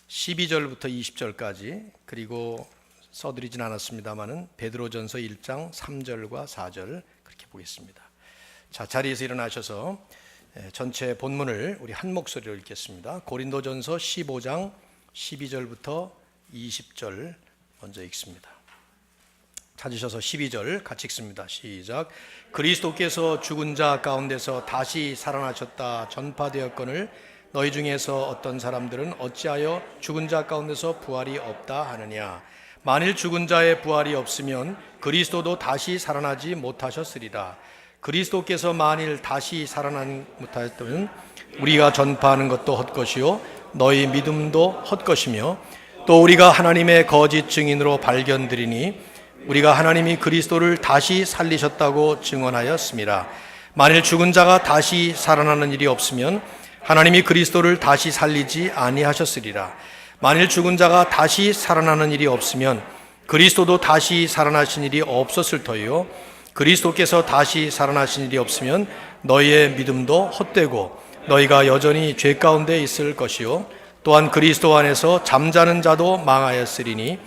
12절부터 20절까지, 그리고 써드리진 않았습니다만은 베드로전서 1장 3절과 4절 그렇게 보겠습니다. 자, 자리에서 일어나셔서 전체 본문을 우리 한 목소리로 읽겠습니다. 고린도전서 15장 12절부터 20절 먼저 읽습니다. 찾으셔서 12절 같이 읽습니다. 시작. 그리스도께서 죽은 자 가운데서 다시 살아나셨다 전파되었거늘 너희 중에서 어떤 사람들은 어찌하여 죽은 자 가운데서 부활이 없다 하느냐. 만일 죽은 자의 부활이 없으면 그리스도도 다시 살아나지 못하셨으리라. 그리스도께서 만일 다시 살아나지 못하였다면 우리가 전파하는 것도 헛것이요 너희 믿음도 헛것이며 또 우리가 하나님의 거짓 증인으로 발견드리니 우리가 하나님이 그리스도를 다시 살리셨다고 증언하였습니다. 만일 죽은 자가 다시 살아나는 일이 없으면 하나님이 그리스도를 다시 살리지 아니하셨으리라. 만일 죽은 자가 다시 살아나는 일이 없으면 그리스도도 다시 살아나신 일이 없었을 터이요 그리스도께서 다시 살아나신 일이 없으면 너희의 믿음도 헛되고 너희가 여전히 죄 가운데 있을 것이요 또한 그리스도 안에서 잠자는 자도 망하였으리니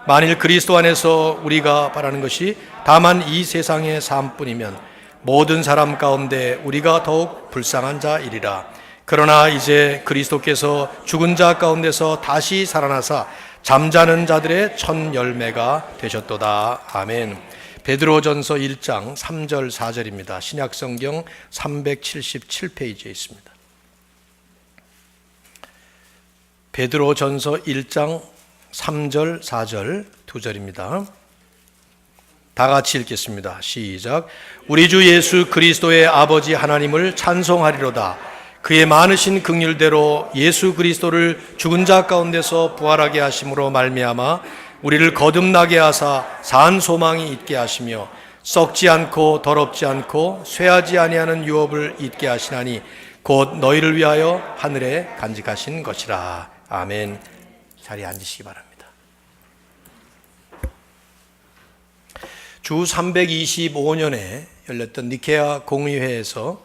만일 그리스도 안에서 우리가 바라는 것이 다만 이 세상의 삶뿐이면 모든 사람 가운데 우리가 더욱 불쌍한 자이리라. 그러나 이제 그리스도께서 죽은 자 가운데서 다시 살아나사 잠자는 자들의 첫 열매가 되셨도다. 아멘. 베드로전서 1장 3절 4절입니다. 신약성경 377페이지에 있습니다. 베드로전서 1장 3절 4절 두 절입니다. 다 같이 읽겠습니다. 시작. 우리 주 예수 그리스도의 아버지 하나님을 찬송하리로다. 그의 많으신 긍휼대로 예수 그리스도를 죽은 자 가운데서 부활하게 하심으로 말미암아 우리를 거듭나게 하사 산 소망이 있게 하시며 썩지 않고 더럽지 않고 쇠하지 아니하는 유업을 있게 하시나니 곧 너희를 위하여 하늘에 간직하신 것이라. 아멘. 자리에 앉으시기 바랍니다. 주 325년에 열렸던 니케아 공의회에서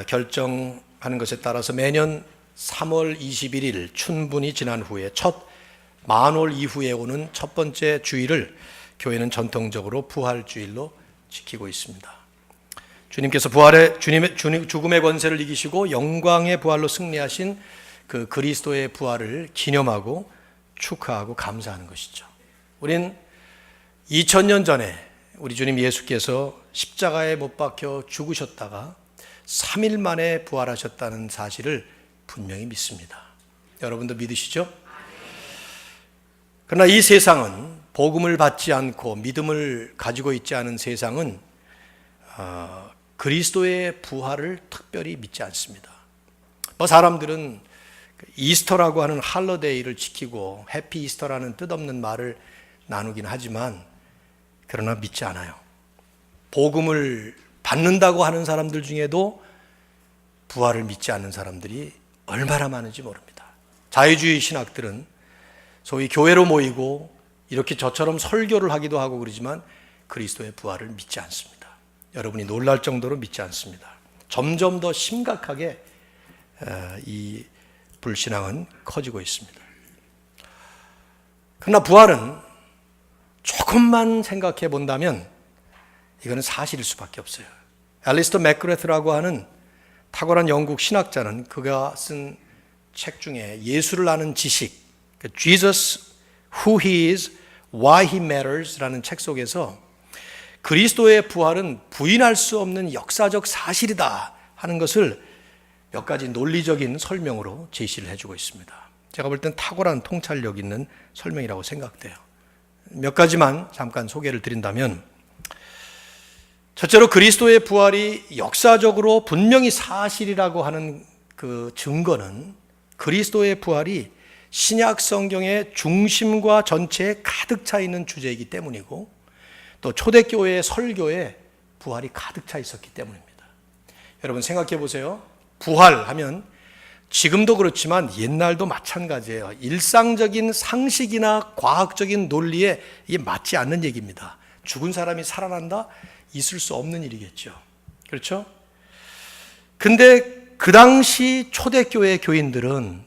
결정하는 것에 따라서 매년 3월 21일 춘분이 지난 후에 첫 만월 이후에 오는 첫 번째 주일을 교회는 전통적으로 부활주일로 지키고 있습니다. 주님께서 죽음의 권세를 이기시고 영광의 부활로 승리하신 그 그리스도의 부활을 기념하고 축하하고 감사하는 것이죠. 우린 2000년 전에 우리 주님 예수께서 십자가에 못 박혀 죽으셨다가 3일 만에 부활하셨다는 사실을 분명히 믿습니다. 여러분도 믿으시죠? 그러나 이 세상은 복음을 받지 않고 믿음을 가지고 있지 않은 세상은 그리스도의 부활을 특별히 믿지 않습니다. 사람들은 이스터라고 하는 할러데이를 지키고 해피 이스터라는 뜻없는 말을 나누긴 하지만 그러나 믿지 않아요. 복음을 받는다고 하는 사람들 중에도 부활을 믿지 않는 사람들이 얼마나 많은지 모릅니다. 자유주의 신학들은 소위 교회로 모이고 이렇게 저처럼 설교를 하기도 하고 그러지만 그리스도의 부활을 믿지 않습니다. 여러분이 놀랄 정도로 믿지 않습니다. 점점 더 심각하게 이 불신앙은 커지고 있습니다. 그러나 부활은 조금만 생각해 본다면 이거는 사실일 수밖에 없어요. 앨리스터 맥그레트라고 하는 탁월한 영국 신학자는 그가 쓴 책 중에 예수를 아는 지식, Jesus Who He Is, Why He Matters 라는 책 속에서 그리스도의 부활은 부인할 수 없는 역사적 사실이다 하는 것을 몇 가지 논리적인 설명으로 제시를 해주고 있습니다. 제가 볼 땐 탁월한 통찰력 있는 설명이라고 생각돼요. 몇 가지만 잠깐 소개를 드린다면, 첫째로 그리스도의 부활이 역사적으로 분명히 사실이라고 하는 그 증거는 그리스도의 부활이 신약 성경의 중심과 전체에 가득 차 있는 주제이기 때문이고 또 초대교회의 설교에 부활이 가득 차 있었기 때문입니다. 여러분 생각해 보세요. 부활하면 지금도 그렇지만 옛날도 마찬가지예요. 일상적인 상식이나 과학적인 논리에 이게 맞지 않는 얘기입니다. 죽은 사람이 살아난다? 있을 수 없는 일이겠죠. 그렇죠? 근데 그 당시 초대교회 교인들은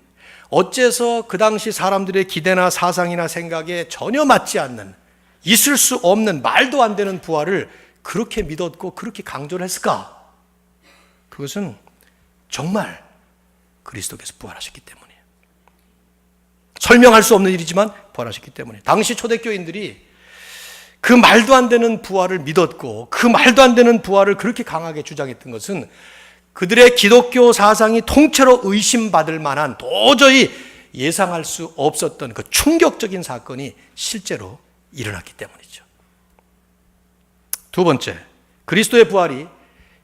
어째서 그 당시 사람들의 기대나 사상이나 생각에 전혀 맞지 않는, 있을 수 없는, 말도 안 되는 부활을 그렇게 믿었고 그렇게 강조를 했을까? 그것은 정말 그리스도께서 부활하셨기 때문이에요. 설명할 수 없는 일이지만 부활하셨기 때문에 당시 초대교인들이 그 말도 안 되는 부활을 믿었고 그 말도 안 되는 부활을 그렇게 강하게 주장했던 것은 그들의 기독교 사상이 통째로 의심받을 만한, 도저히 예상할 수 없었던 그 충격적인 사건이 실제로 일어났기 때문이죠. 두 번째, 그리스도의 부활이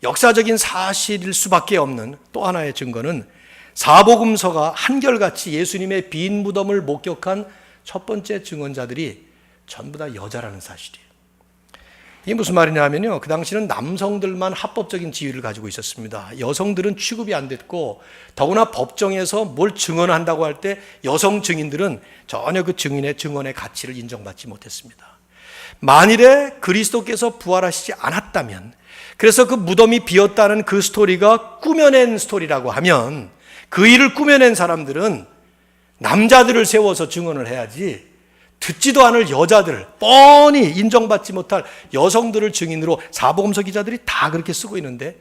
역사적인 사실일 수밖에 없는 또 하나의 증거는 사복음서가 한결같이 예수님의 빈 무덤을 목격한 첫 번째 증언자들이 전부 다 여자라는 사실이에요. 이게 무슨 말이냐 하면요, 그 당시는 남성들만 합법적인 지위를 가지고 있었습니다. 여성들은 취급이 안 됐고, 더구나 법정에서 뭘 증언한다고 할 때 여성 증인들은 전혀 그 증인의 증언의 가치를 인정받지 못했습니다. 만일에 그리스도께서 부활하시지 않았다면, 그래서 그 무덤이 비었다는 그 스토리가 꾸며낸 스토리라고 하면, 그 일을 꾸며낸 사람들은 남자들을 세워서 증언을 해야지, 듣지도 않을 여자들, 뻔히 인정받지 못할 여성들을 증인으로 사복음서 기자들이 다 그렇게 쓰고 있는데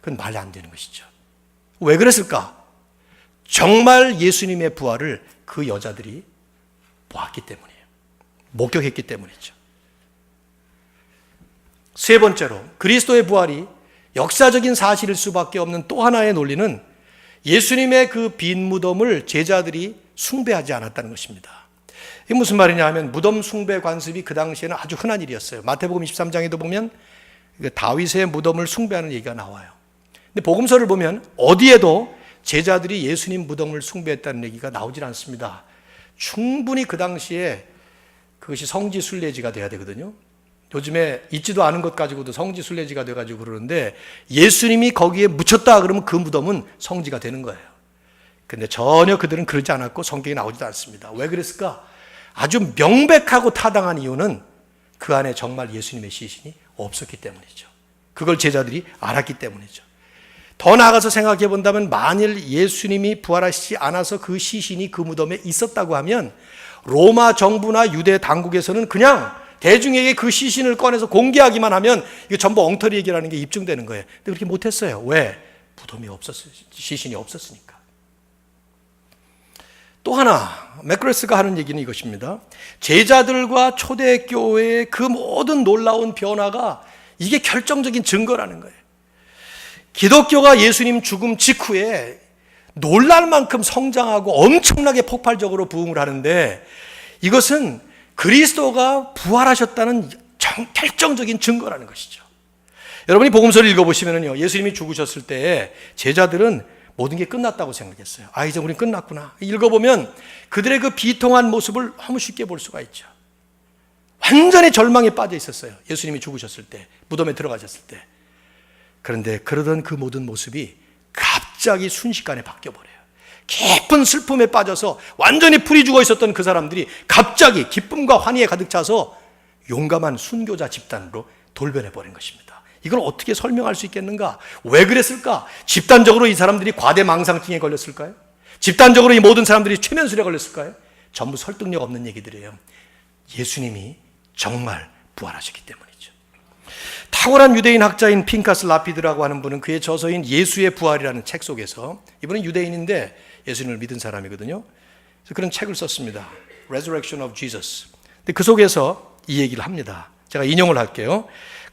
그건 말이 안 되는 것이죠. 왜 그랬을까? 정말 예수님의 부활을 그 여자들이 보았기 때문이에요. 목격했기 때문이죠. 세 번째로, 그리스도의 부활이 역사적인 사실일 수밖에 없는 또 하나의 논리는 예수님의 그 빈 무덤을 제자들이 숭배하지 않았다는 것입니다. 이게 무슨 말이냐 하면, 무덤 숭배 관습이 그 당시에는 아주 흔한 일이었어요. 마태복음 23장에도 보면 다윗의 무덤을 숭배하는 얘기가 나와요. 근데 복음서를 보면 어디에도 제자들이 예수님 무덤을 숭배했다는 얘기가 나오질 않습니다. 충분히 그 당시에 그것이 성지순례지가 돼야 되거든요. 요즘에 있지도 않은 것 가지고도 성지순례지가 돼가지고 그러는데, 예수님이 거기에 묻혔다 그러면 그 무덤은 성지가 되는 거예요. 근데 전혀 그들은 그러지 않았고 성경에 나오지도 않습니다. 왜 그랬을까? 아주 명백하고 타당한 이유는 그 안에 정말 예수님의 시신이 없었기 때문이죠. 그걸 제자들이 알았기 때문이죠. 더 나아가서 생각해 본다면, 만일 예수님이 부활하시지 않아서 그 시신이 그 무덤에 있었다고 하면 로마 정부나 유대 당국에서는 그냥 대중에게 그 시신을 꺼내서 공개하기만 하면 이거 전부 엉터리 얘기라는 게 입증되는 거예요. 근데 그렇게 못했어요. 왜? 무덤이 없었어요. 시신이 없었으니까. 또 하나, 맥그레스가 하는 얘기는 이것입니다. 제자들과 초대교회의 그 모든 놀라운 변화가 이게 결정적인 증거라는 거예요. 기독교가 예수님 죽음 직후에 놀랄 만큼 성장하고 엄청나게 폭발적으로 부흥을 하는데, 이것은 그리스도가 부활하셨다는 결정적인 증거라는 것이죠. 여러분이 복음서를 읽어보시면요, 예수님이 죽으셨을 때 제자들은 모든 게 끝났다고 생각했어요. 아, 이제 우린 끝났구나. 읽어보면 그들의 그 비통한 모습을 너무 쉽게 볼 수가 있죠. 완전히 절망에 빠져 있었어요. 예수님이 죽으셨을 때, 무덤에 들어가셨을 때. 그런데 그러던 그 모든 모습이 갑자기 순식간에 바뀌어버려요. 깊은 슬픔에 빠져서 완전히 풀이 죽어 있었던 그 사람들이 갑자기 기쁨과 환희에 가득 차서 용감한 순교자 집단으로 돌변해버린 것입니다. 이걸 어떻게 설명할 수 있겠는가? 왜 그랬을까? 집단적으로 이 사람들이 과대망상증에 걸렸을까요? 집단적으로 이 모든 사람들이 최면술에 걸렸을까요? 전부 설득력 없는 얘기들이에요. 예수님이 정말 부활하셨기 때문이죠. 탁월한 유대인 학자인 핑카스 라피드라고 하는 분은 그의 저서인 예수의 부활이라는 책 속에서, 이분은 유대인인데 예수님을 믿은 사람이거든요. 그래서 그런 책을 썼습니다. Resurrection of Jesus. 근데 그 속에서 이 얘기를 합니다. 제가 인용을 할게요.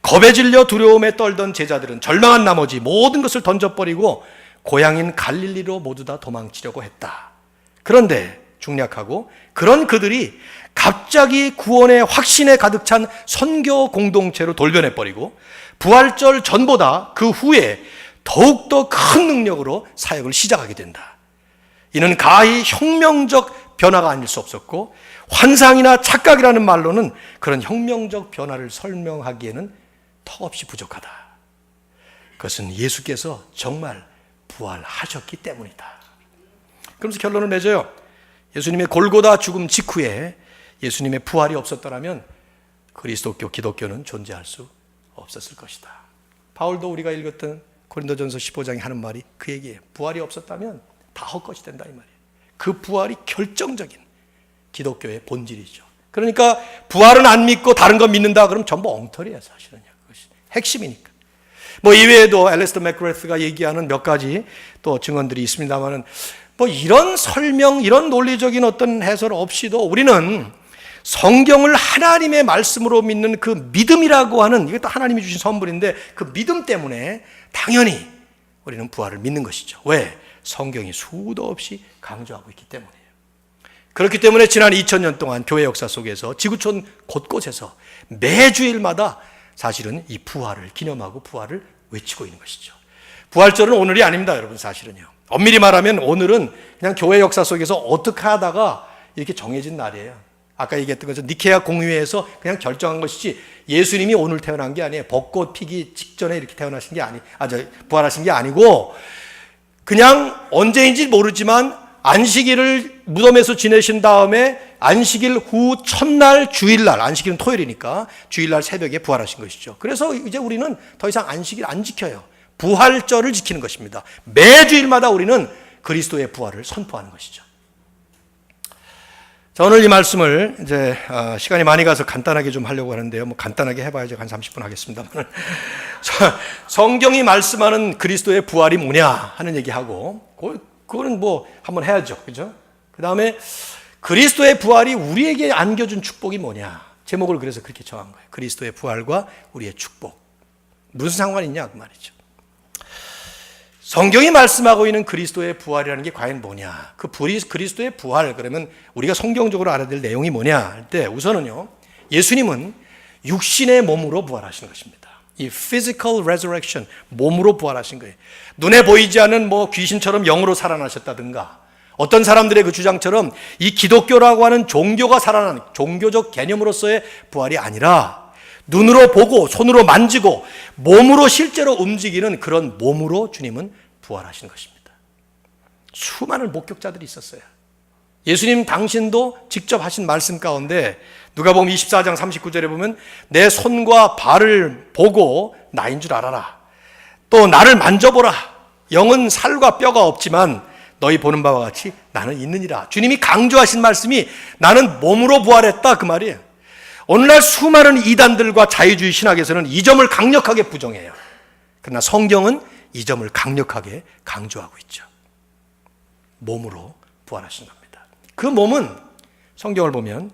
겁에 질려 두려움에 떨던 제자들은 절망한 나머지 모든 것을 던져버리고 고향인 갈릴리로 모두 다 도망치려고 했다. 그런데 중략하고, 그런 그들이 갑자기 구원의 확신에 가득 찬 선교 공동체로 돌변해버리고 부활절 전보다 그 후에 더욱더 큰 능력으로 사역을 시작하게 된다. 이는 가히 혁명적 변화가 아닐 수 없었고, 환상이나 착각이라는 말로는 그런 혁명적 변화를 설명하기에는 턱없이 부족하다. 그것은 예수께서 정말 부활하셨기 때문이다. 그러면서 결론을 맺어요. 예수님의 골고다 죽음 직후에 예수님의 부활이 없었더라면 그리스도교, 기독교는 존재할 수 없었을 것이다. 바울도 우리가 읽었던 고린도전서 15장에 하는 말이 그 얘기예요. 부활이 없었다면 다 헛것이 된다 이 말이에요. 그 부활이 결정적인 기독교의 본질이죠. 그러니까 부활은 안 믿고 다른 거 믿는다 그러면 전부 엉터리예요, 사실은요. 그것이 핵심이니까. 뭐 이외에도 앨리스터 맥그레스가 얘기하는 몇 가지 또 증언들이 있습니다만은 뭐 이런 설명, 이런 논리적인 어떤 해설 없이도 우리는 성경을 하나님의 말씀으로 믿는 그 믿음이라고 하는, 이것도 하나님이 주신 선물인데 그 믿음 때문에 당연히 우리는 부활을 믿는 것이죠. 왜? 성경이 수도 없이 강조하고 있기 때문이에요. 그렇기 때문에 지난 2000년 동안 교회 역사 속에서 지구촌 곳곳에서 매주일마다 사실은 이 부활을 기념하고 부활을 외치고 있는 것이죠. 부활절은 오늘이 아닙니다, 여러분. 사실은요. 엄밀히 말하면 오늘은 그냥 교회 역사 속에서 어떻게 하다가 이렇게 정해진 날이에요. 아까 얘기했던 것처럼 니케아 공의회에서 그냥 결정한 것이지 예수님이 오늘 태어난 게 아니에요. 벚꽃 피기 직전에 이렇게 태어나신 게 부활하신 게 아니고 그냥 언제인지 모르지만 안식일을 무덤에서 지내신 다음에 안식일 후 첫날 주일날, 안식일은 토요일이니까 주일날 새벽에 부활하신 것이죠. 그래서 이제 우리는 더 이상 안식일 안 지켜요. 부활절을 지키는 것입니다. 매주일마다 우리는 그리스도의 부활을 선포하는 것이죠. 자, 오늘 이 말씀을 이제 시간이 많이 가서 간단하게 좀 하려고 하는데요. 뭐 간단하게 해봐야지 한 30분 하겠습니다. 성경이 말씀하는 그리스도의 부활이 뭐냐 하는 얘기하고, 그거는 뭐 한번 해야죠, 그죠? 그 다음에 그리스도의 부활이 우리에게 안겨준 축복이 뭐냐, 제목을 그래서 그렇게 정한 거예요. 그리스도의 부활과 우리의 축복, 무슨 상관이 있냐 그 말이죠. 성경이 말씀하고 있는 그리스도의 부활이라는 게 과연 뭐냐? 그 그리스도의 부활, 그러면 우리가 성경적으로 알아야 될 내용이 뭐냐 할 때 우선은요, 예수님은 육신의 몸으로 부활하신 것입니다. 이 physical resurrection, 몸으로 부활하신 거예요. 눈에 보이지 않는 뭐 귀신처럼 영으로 살아나셨다든가, 어떤 사람들의 그 주장처럼 이 기독교라고 하는 종교가 살아난 종교적 개념으로서의 부활이 아니라 눈으로 보고 손으로 만지고 몸으로 실제로 움직이는 그런 몸으로 주님은 부활하신 것입니다. 수많은 목격자들이 있었어요. 예수님 당신도 직접 하신 말씀 가운데 누가복음 24장 39절에 보면 내 손과 발을 보고 나인 줄 알아라. 또 나를 만져보라. 영은 살과 뼈가 없지만 너희 보는 바와 같이 나는 있느니라. 주님이 강조하신 말씀이 나는 몸으로 부활했다 그 말이에요. 오늘날 수많은 이단들과 자유주의 신학에서는 이 점을 강력하게 부정해요. 그러나 성경은 이 점을 강력하게 강조하고 있죠. 몸으로 부활하신 겁니다. 그 몸은 성경을 보면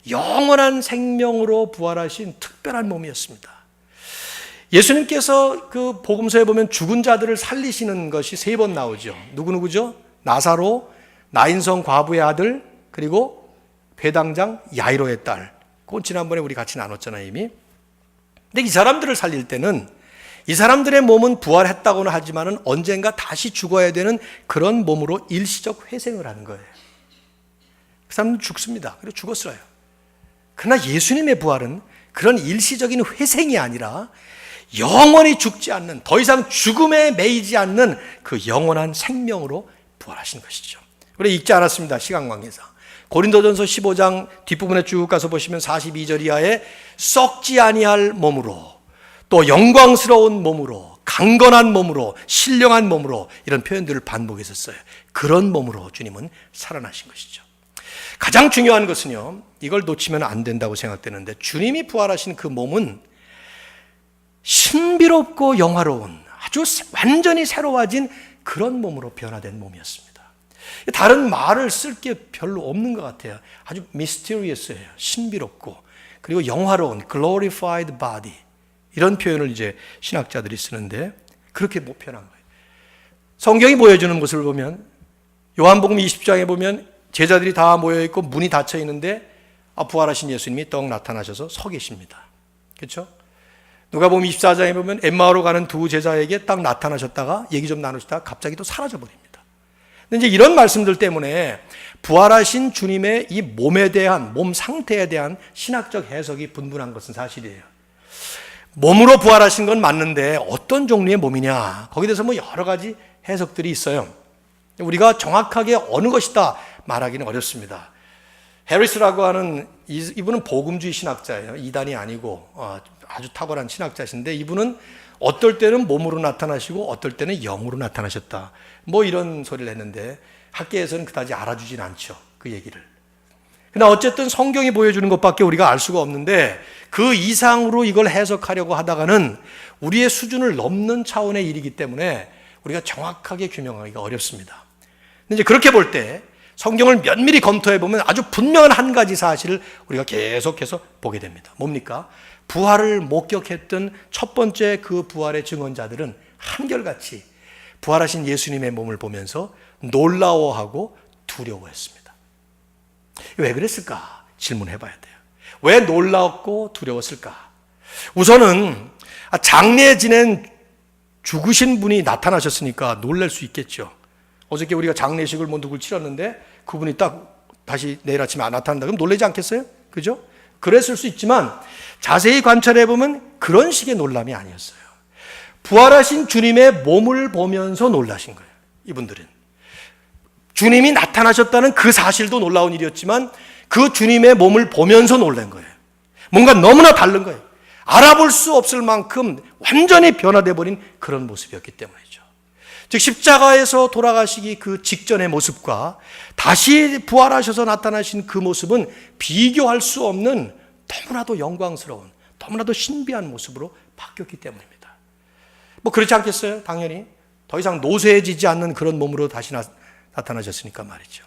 영원한 생명으로 부활하신 특별한 몸이었습니다. 예수님께서 그 복음서에 보면 죽은 자들을 살리시는 것이 3번 나오죠. 누구누구죠? 나사로, 나인성 과부의 아들, 그리고 회당장 야이로의 딸. 그건 지난번에 우리 같이 나눴잖아요, 이미. 근데 이 사람들을 살릴 때는 이 사람들의 몸은 부활했다고는 하지만은 언젠가 다시 죽어야 되는 그런 몸으로 일시적 회생을 하는 거예요. 그 사람은 죽습니다. 그리고 죽었어요. 그러나 예수님의 부활은 그런 일시적인 회생이 아니라 영원히 죽지 않는, 더 이상 죽음에 매이지 않는 그 영원한 생명으로 부활하신 것이죠. 우리 읽지 않았습니다. 시간 관계상. 고린도전서 15장 뒷부분에 쭉 가서 보시면 42절 이하에 썩지 아니할 몸으로, 또 영광스러운 몸으로, 강건한 몸으로, 신령한 몸으로, 이런 표현들을 반복했었어요. 그런 몸으로 주님은 살아나신 것이죠. 가장 중요한 것은요, 이걸 놓치면 안 된다고 생각되는데, 주님이 부활하신 그 몸은 신비롭고 영화로운 아주 완전히 새로워진 그런 몸으로 변화된 몸이었습니다. 다른 말을 쓸 게 별로 없는 것 같아요. 아주 mysterious해요. 신비롭고, 그리고 영화로운 glorified body, 이런 표현을 이제 신학자들이 쓰는데 그렇게 표현한 거예요. 성경이 보여주는 모습을 보면 요한복음 20장에 보면 제자들이 다 모여있고 문이 닫혀 있는데 부활하신 예수님이 떡 나타나셔서 서 계십니다. 그렇죠? 누가복음 24장에 보면 엠마오로 가는 두 제자에게 딱 나타나셨다가 얘기 좀 나누시다가 갑자기 또 사라져 버립니다. 근데 이제 이런 말씀들 때문에 부활하신 주님의 이 몸에 대한, 몸 상태에 대한 신학적 해석이 분분한 것은 사실이에요. 몸으로 부활하신 건 맞는데 어떤 종류의 몸이냐, 거기에 대해서 뭐 여러 가지 해석들이 있어요. 우리가 정확하게 어느 것이다 말하기는 어렵습니다. 해리스라고 하는 이분은 복음주의 신학자예요. 이단이 아니고 아주 탁월한 신학자신데, 이분은 어떨 때는 몸으로 나타나시고 어떨 때는 영으로 나타나셨다, 뭐 이런 소리를 했는데, 학계에서는 그다지 알아주진 않죠. 그 얘기를. 그러나 어쨌든 성경이 보여주는 것밖에 우리가 알 수가 없는데 그 이상으로 이걸 해석하려고 하다가는 우리의 수준을 넘는 차원의 일이기 때문에 우리가 정확하게 규명하기가 어렵습니다. 근데 이제 그렇게 볼 때 성경을 면밀히 검토해 보면 아주 분명한 한 가지 사실을 우리가 계속해서 보게 됩니다. 뭡니까? 부활을 목격했던 첫 번째 그 부활의 증언자들은 한결같이 부활하신 예수님의 몸을 보면서 놀라워하고 두려워했습니다. 왜 그랬을까? 질문해 봐야 돼요. 왜 놀라웠고 두려웠을까? 우선은 장례 지낸 죽으신 분이 나타나셨으니까 놀랄 수 있겠죠. 어저께 우리가 장례식을 누굴 치렀는데 그분이 딱 다시 내일 아침에 안 나타난다 그럼 놀라지 않겠어요? 그죠? 그랬을 수 있지만 자세히 관찰해 보면 그런 식의 놀람이 아니었어요. 부활하신 주님의 몸을 보면서 놀라신 거예요. 이분들은 주님이 나타나셨다는 그 사실도 놀라운 일이었지만 그 주님의 몸을 보면서 놀란 거예요. 뭔가 너무나 다른 거예요. 알아볼 수 없을 만큼 완전히 변화되어 버린 그런 모습이었기 때문이죠. 즉 십자가에서 돌아가시기 그 직전의 모습과 다시 부활하셔서 나타나신 그 모습은 비교할 수 없는 너무나도 영광스러운, 너무나도 신비한 모습으로 바뀌었기 때문입니다. 뭐 그렇지 않겠어요? 당연히 더 이상 노쇠해지지 않는 그런 몸으로 다시 나타나셨으니까 말이죠.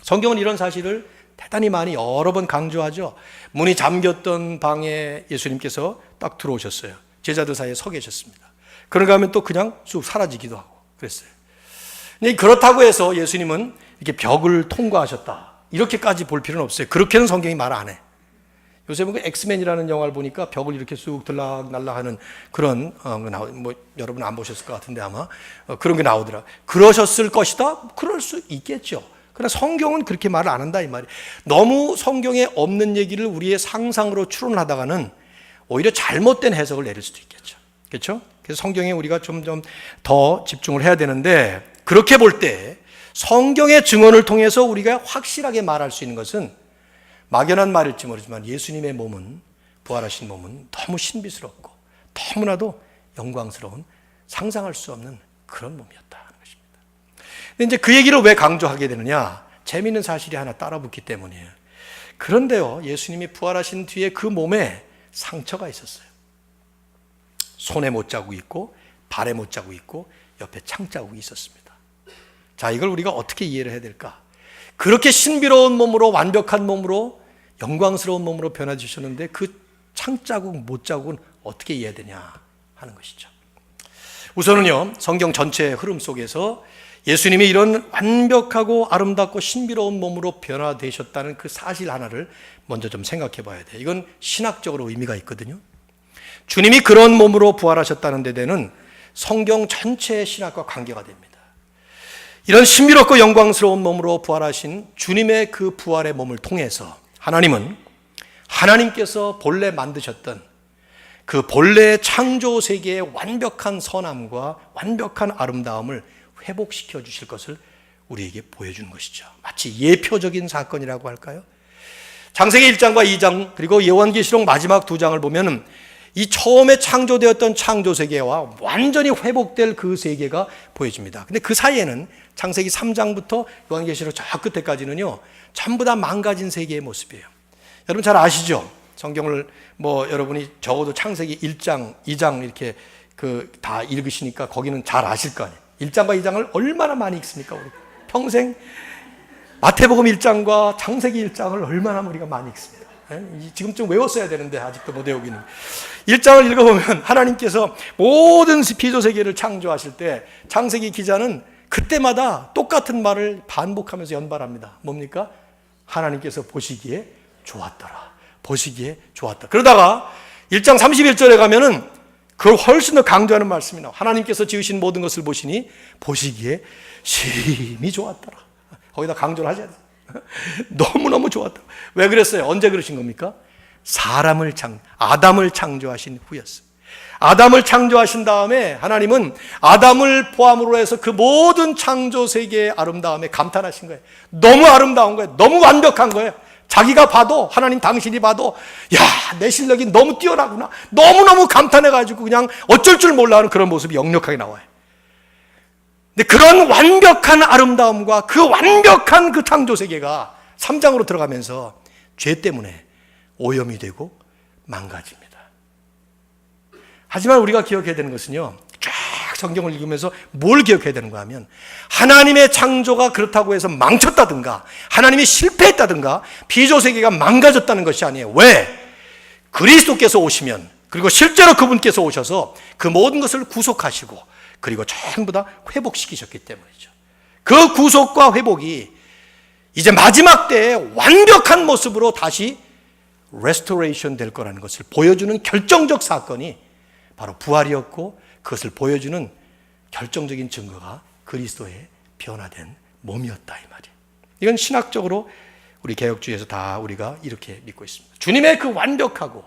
성경은 이런 사실을 대단히 많이 여러 번 강조하죠. 문이 잠겼던 방에 예수님께서 딱 들어오셨어요. 제자들 사이에 서 계셨습니다. 그런가 하면 또 그냥 쑥 사라지기도 하고 그랬어요. 근데 그렇다고 해서 예수님은 이렇게 벽을 통과하셨다 이렇게까지 볼 필요는 없어요. 그렇게는 성경이 말 안 해. 요새 그 엑스맨이라는 영화를 보니까 벽을 이렇게 쑥 들락날락하는 그런 뭐 여러분 안 보셨을 것 같은데 아마 그런 게 나오더라. 그러셨을 것이다. 그럴 수 있겠죠. 그러나 성경은 그렇게 말을 안 한다 이 말이에요. 너무 성경에 없는 얘기를 우리의 상상으로 추론하다가는 오히려 잘못된 해석을 내릴 수도 있겠죠. 그렇죠? 그래서 성경에 우리가 좀 더 집중을 해야 되는데 그렇게 볼 때 성경의 증언을 통해서 우리가 확실하게 말할 수 있는 것은 막연한 말일지 모르지만 예수님의 몸은 부활하신 몸은 너무 신비스럽고 너무나도 영광스러운 상상할 수 없는 그런 몸이었다는 것입니다. 근데 이제 그 얘기를 왜 강조하게 되느냐? 재미있는 사실이 하나 따라붙기 때문이에요. 그런데요, 예수님이 부활하신 뒤에 그 몸에 상처가 있었어요. 손에 못자국이 있고 발에 못자국이 있고 옆에 창자국이 있었습니다. 자, 이걸 우리가 어떻게 이해를 해야 될까? 그렇게 신비로운 몸으로 완벽한 몸으로 영광스러운 몸으로 변화주셨는데 그 창자국 못자국은 어떻게 이해해야 되냐 하는 것이죠. 우선은요, 성경 전체의 흐름 속에서 예수님이 이런 완벽하고 아름답고 신비로운 몸으로 변화되셨다는 그 사실 하나를 먼저 좀 생각해 봐야 돼요. 이건 신학적으로 의미가 있거든요. 주님이 그런 몸으로 부활하셨다는 데는 성경 전체의 신학과 관계가 됩니다. 이런 신비롭고 영광스러운 몸으로 부활하신 주님의 그 부활의 몸을 통해서 하나님은 하나님께서 본래 만드셨던 그 본래 창조 세계의 완벽한 선함과 완벽한 아름다움을 회복시켜 주실 것을 우리에게 보여주는 것이죠. 마치 예표적인 사건이라고 할까요? 창세기 1장과 2장 그리고 요한계시록 마지막 2장을 보면 이 처음에 창조되었던 창조 세계와 완전히 회복될 그 세계가 보여집니다. 근데 그 사이에는 창세기 3장부터 요한계시록 저 끝에까지는요, 전부 다 망가진 세계의 모습이에요. 여러분 잘 아시죠? 성경을 뭐 여러분이 적어도 창세기 1장, 2장 이렇게 다 읽으시니까 거기는 잘 아실 거 아니에요. 1장과 2장을 얼마나 많이 읽습니까? 우리 평생 마태복음 1장과 창세기 1장을 얼마나 우리가 많이 읽습니다. 지금 좀 외웠어야 되는데 아직도 못 외우기는. 1장을 읽어보면 하나님께서 모든 피조세계를 창조하실 때 창세기 기자는 그때마다 똑같은 말을 반복하면서 연발합니다. 뭡니까? 하나님께서 보시기에 좋았더라. 보시기에 좋았다. 그러다가 1장 31절에 가면은 그걸 훨씬 더 강조하는 말씀이 나와요. 하나님께서 지으신 모든 것을 보시니 보시기에 심히 좋았더라. 거기다 강조를 하셔야 돼요. 너무너무 좋았다. 왜 그랬어요? 언제 그러신 겁니까? 아담을 창조하신 후였어요. 아담을 창조하신 다음에 하나님은 아담을 포함으로 해서 그 모든 창조 세계의 아름다움에 감탄하신 거예요. 너무 아름다운 거예요. 너무 완벽한 거예요. 자기가 봐도, 하나님 당신이 봐도, 야, 내 실력이 너무 뛰어나구나. 너무너무 감탄해가지고 그냥 어쩔 줄 몰라 하는 그런 모습이 역력하게 나와요. 근데 그런 완벽한 아름다움과 그 완벽한 그 창조 세계가 3장으로 들어가면서 죄 때문에 오염이 되고 망가집니다. 하지만 우리가 기억해야 되는 것은요, 쫙 성경을 읽으면서 뭘 기억해야 되는가 하면, 하나님의 창조가 그렇다고 해서 망쳤다든가 하나님이 실패했다든가 피조세계가 망가졌다는 것이 아니에요. 왜? 그리스도께서 오시면, 그리고 실제로 그분께서 오셔서 그 모든 것을 구속하시고 그리고 전부 다 회복시키셨기 때문이죠. 그 구속과 회복이 이제 마지막 때에 완벽한 모습으로 다시 레스토레이션 될 거라는 것을 보여주는 결정적 사건이 바로 부활이었고, 그것을 보여주는 결정적인 증거가 그리스도의 변화된 몸이었다, 이 말이에요. 이건 신학적으로 우리 개혁주의에서 다 우리가 이렇게 믿고 있습니다. 주님의 그 완벽하고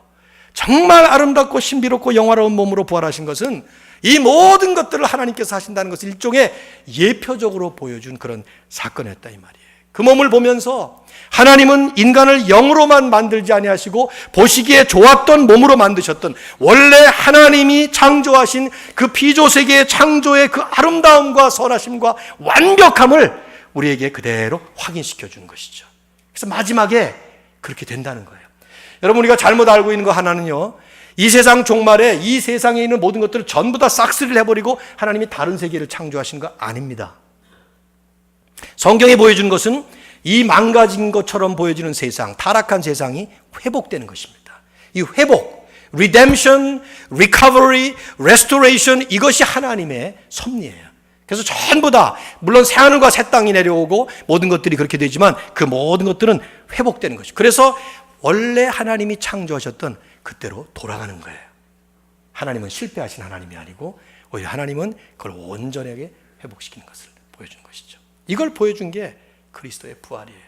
정말 아름답고 신비롭고 영화로운 몸으로 부활하신 것은 이 모든 것들을 하나님께서 하신다는 것을 일종의 예표적으로 보여준 그런 사건이었다, 이 말이에요. 그 몸을 보면서 하나님은 인간을 영으로만 만들지 아니하시고 보시기에 좋았던 몸으로 만드셨던, 원래 하나님이 창조하신 그 피조세계의 창조의 그 아름다움과 선하심과 완벽함을 우리에게 그대로 확인시켜 주는 것이죠. 그래서 마지막에 그렇게 된다는 거예요. 여러분, 우리가 잘못 알고 있는 거 하나는요, 이 세상 종말에 이 세상에 있는 모든 것들을 전부 다 싹쓸이를 해버리고 하나님이 다른 세계를 창조하신 거 아닙니다. 성경이 보여주는 것은 이 망가진 것처럼 보여지는 세상, 타락한 세상이 회복되는 것입니다. 이 회복, redemption, recovery, restoration, 이것이 하나님의 섭리예요. 그래서 전부 다, 물론 새하늘과 새 땅이 내려오고 모든 것들이 그렇게 되지만 그 모든 것들은 회복되는 것이죠. 그래서 원래 하나님이 창조하셨던 그때로 돌아가는 거예요. 하나님은 실패하신 하나님이 아니고 오히려 하나님은 그걸 온전하게 회복시키는 것을 보여준 것이죠. 이걸 보여준 게 그리스도의 부활이에요.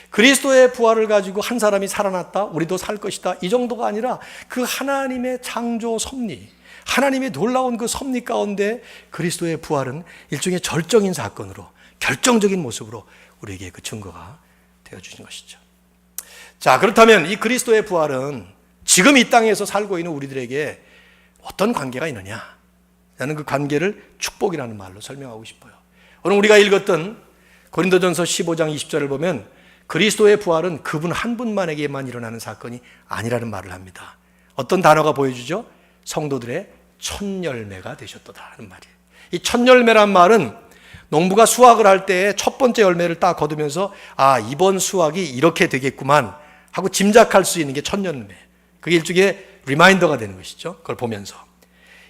그리스도의 부활을 가지고 한 사람이 살아났다, 우리도 살 것이다, 이 정도가 아니라 그 하나님의 창조 섭리, 하나님의 놀라운 그 섭리 가운데 그리스도의 부활은 일종의 절정인 사건으로, 결정적인 모습으로 우리에게 그 증거가 되어주신 것이죠. 자, 그렇다면 이 그리스도의 부활은 지금 이 땅에서 살고 있는 우리들에게 어떤 관계가 있느냐? 나는 그 관계를 축복이라는 말로 설명하고 싶어요. 오늘 우리가 읽었던 고린도전서 15장 20절을 보면 그리스도의 부활은 그분 한 분만에게만 일어나는 사건이 아니라는 말을 합니다. 어떤 단어가 보여주죠? 성도들의 첫 열매가 되셨도다 하는 말이에요. 이 첫 열매란 말은 농부가 수확을 할 때 첫 번째 열매를 딱 거두면서 아, 이번 수확이 이렇게 되겠구만 하고 짐작할 수 있는 게 첫 열매. 그게 일종의 리마인더가 되는 것이죠. 그걸 보면서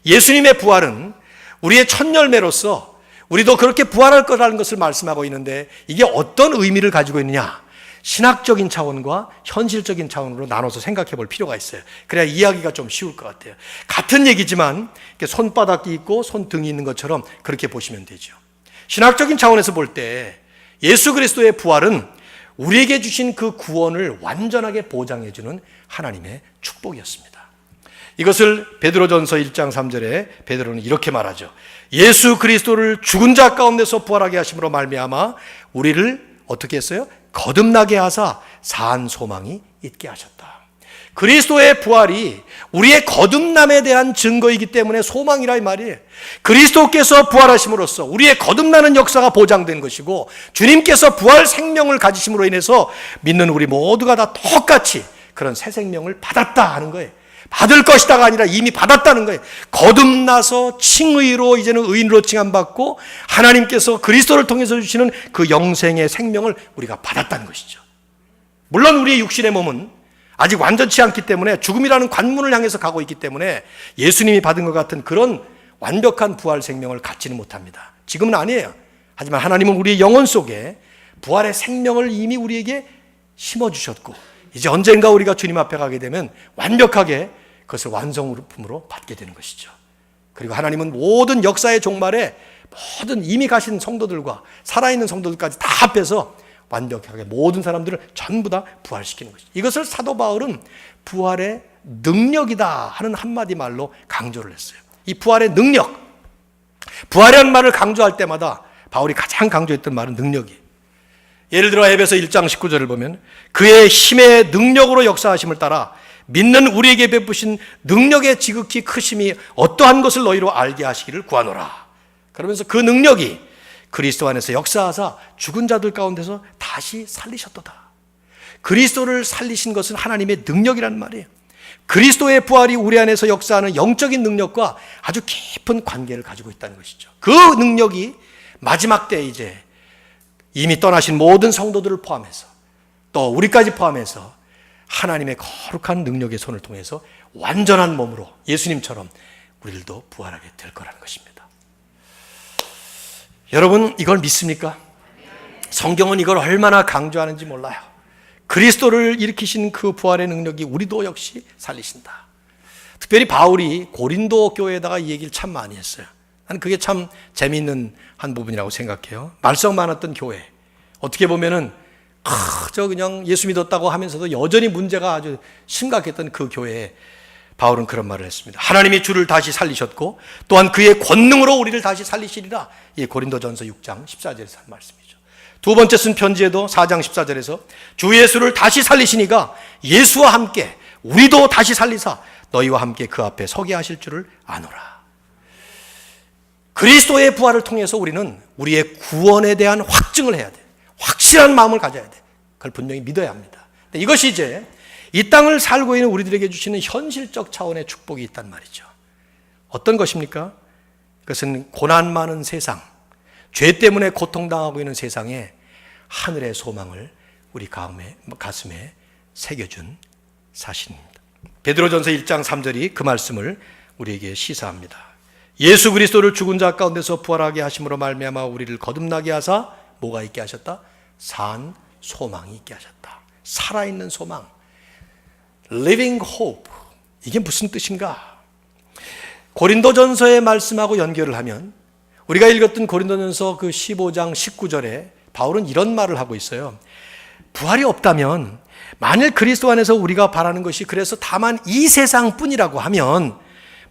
예수님의 부활은 우리의 첫 열매로서 우리도 그렇게 부활할 거라는 것을 말씀하고 있는데, 이게 어떤 의미를 가지고 있느냐? 신학적인 차원과 현실적인 차원으로 나눠서 생각해 볼 필요가 있어요. 그래야 이해하기가 좀 쉬울 것 같아요. 같은 얘기지만 손바닥이 있고 손등이 있는 것처럼 그렇게 보시면 되죠. 신학적인 차원에서 볼 때 예수 그리스도의 부활은 우리에게 주신 그 구원을 완전하게 보장해 주는 하나님의 축복이었습니다. 이것을 베드로전서 1장 3절에 베드로는 이렇게 말하죠. 예수 그리스도를 죽은 자 가운데서 부활하게 하심으로 말미암아 우리를 어떻게 했어요? 거듭나게 하사 산 소망이 있게 하셨다. 그리스도의 부활이 우리의 거듭남에 대한 증거이기 때문에 소망이라 이 말이에요. 그리스도께서 부활하심으로써 우리의 거듭나는 역사가 보장된 것이고, 주님께서 부활 생명을 가지심으로 인해서 믿는 우리 모두가 다 똑같이 그런 새 생명을 받았다 하는 거예요. 받을 것이다가 아니라 이미 받았다는 거예요. 거듭나서 칭의로 이제는 의인으로 칭함받고 하나님께서 그리스도를 통해서 주시는 그 영생의 생명을 우리가 받았다는 것이죠. 물론 우리의 육신의 몸은 아직 완전치 않기 때문에 죽음이라는 관문을 향해서 가고 있기 때문에 예수님이 받은 것 같은 그런 완벽한 부활 생명을 갖지는 못합니다. 지금은 아니에요. 하지만 하나님은 우리의 영혼 속에 부활의 생명을 이미 우리에게 심어주셨고, 이제 언젠가 우리가 주님 앞에 가게 되면 완벽하게 그것을 완성품으로 받게 되는 것이죠. 그리고 하나님은 모든 역사의 종말에 모든 이미 가신 성도들과 살아있는 성도들까지 다 합해서 완벽하게 모든 사람들을 전부 다 부활시키는 것이죠. 이것을 사도 바울은 부활의 능력이다 하는 한마디 말로 강조를 했어요. 이 부활의 능력, 부활이라는 말을 강조할 때마다 바울이 가장 강조했던 말은 능력이에요. 예를 들어 에베소 1장 19절을 보면 그의 힘의 능력으로 역사하심을 따라 믿는 우리에게 베푸신 능력의 지극히 크심이 어떠한 것을 너희로 알게 하시기를 구하노라. 그러면서 그 능력이 그리스도 안에서 역사하사 죽은 자들 가운데서 다시 살리셨도다. 그리스도를 살리신 것은 하나님의 능력이란 말이에요. 그리스도의 부활이 우리 안에서 역사하는 영적인 능력과 아주 깊은 관계를 가지고 있다는 것이죠. 그 능력이 마지막 때에 이제 이미 떠나신 모든 성도들을 포함해서 또 우리까지 포함해서 하나님의 거룩한 능력의 손을 통해서 완전한 몸으로 예수님처럼 우리들도 부활하게 될 거라는 것입니다. 여러분, 이걸 믿습니까? 성경은 이걸 얼마나 강조하는지 몰라요. 그리스도를 일으키신 그 부활의 능력이 우리도 역시 살리신다. 특별히 바울이 고린도 교회에다가 이 얘기를 참 많이 했어요. 나는 그게 참 재미있는 한 부분이라고 생각해요. 말썽 많았던 교회, 어떻게 보면은 저 그냥 예수 믿었다고 하면서도 여전히 문제가 아주 심각했던 그 교회에 바울은 그런 말을 했습니다. 하나님이 주를 다시 살리셨고 또한 그의 권능으로 우리를 다시 살리시리라. 이 고린도전서 6장 14절에서 한 말씀이죠. 두 번째 쓴 편지에도 4장 14절에서 주 예수를 다시 살리시니가 예수와 함께 우리도 다시 살리사 너희와 함께 그 앞에 서게 하실 줄을 아노라. 그리스도의 부활을 통해서 우리는 우리의 구원에 대한 확증을 해야 돼. 확실한 마음을 가져야 돼. 그걸 분명히 믿어야 합니다. 이것이 이제 이 땅을 살고 있는 우리들에게 주시는 현실적 차원의 축복이 있단 말이죠. 어떤 것입니까? 그것은 고난 많은 세상, 죄 때문에 고통당하고 있는 세상에 하늘의 소망을 우리 가슴에 새겨준 사실입니다. 베드로전서 1장 3절이 그 말씀을 우리에게 시사합니다. 예수 그리스도를 죽은 자 가운데서 부활하게 하심으로 말미암아 우리를 거듭나게 하사 뭐가 있게 하셨다? 산 소망이 있게 하셨다. 살아있는 소망, living hope. 이게 무슨 뜻인가? 고린도전서의 말씀하고 연결을 하면 우리가 읽었던 고린도전서 그 15장 19절에 바울은 이런 말을 하고 있어요. 부활이 없다면 만일 그리스도 안에서 우리가 바라는 것이 그래서 다만 이 세상뿐이라고 하면